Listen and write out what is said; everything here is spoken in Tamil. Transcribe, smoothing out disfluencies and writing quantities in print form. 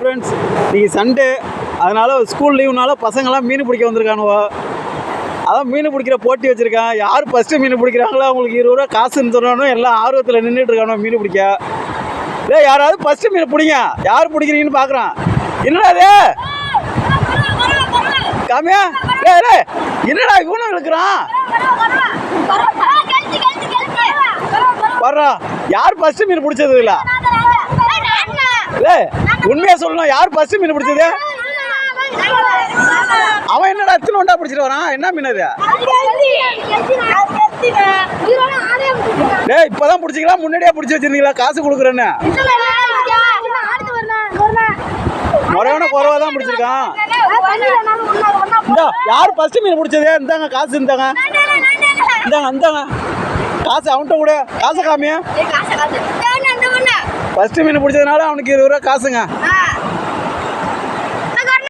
ஃப்ரெண்ட்ஸ், இன்றைக்கி சண்டே, அதனால் ஸ்கூல் லீவுனால பசங்கள்லாம் மீன் பிடிக்க வந்திருக்கானுவோ. அதான் மீன் பிடிக்கிற போட்டி வச்சுருக்கான். யார் ஃபஸ்ட்டு மீன் பிடிக்கிறாங்களோ அவங்களுக்கு 20 ரூபா காசுன்னு சொல்லணும். எல்லாம் ஆர்வத்தில் நின்றுட்டுருக்கானோ மீன் பிடிக்க. யாராவது ஃபஸ்ட்டு மீன் பிடிங்க. யார் பிடிக்கிறீங்கன்னு பார்க்குறான். என்னடா அது காமியா? என்னடா இவனும் இழுக்கிறான். வர்றா, யார் ஃபஸ்ட்டு மீன் பிடிச்சது? இல்லை உண்மையாக சொல்லணும், யார் ஃபஸ்ட்டு மீன் பிடிச்சது? அவன் என்னடா எத்தனை ஒண்டா பிடிச்சிட்டு வரான்? என்ன மீன் அது? இப்பதான் பிடிச்சிக்கலாம், முன்னாடியே பிடிச்சி வச்சிருந்தீங்களா? காசு கொடுக்குறேன்னு முறையான குறைவா தான் பிடிச்சிருக்கான். யார் ஃபர்ஸ்ட் மீன் பிடிச்சது? இந்தாங்க காசு, இந்தாங்க இந்தாங்க இந்தாங்க காசு. அவன்கிட்ட கூட காசை காமியா. ஃபர்ஸ்ட் மீன் பிடிச்சதுனால அவனுக்கு 20 ரூபா காசுங்க.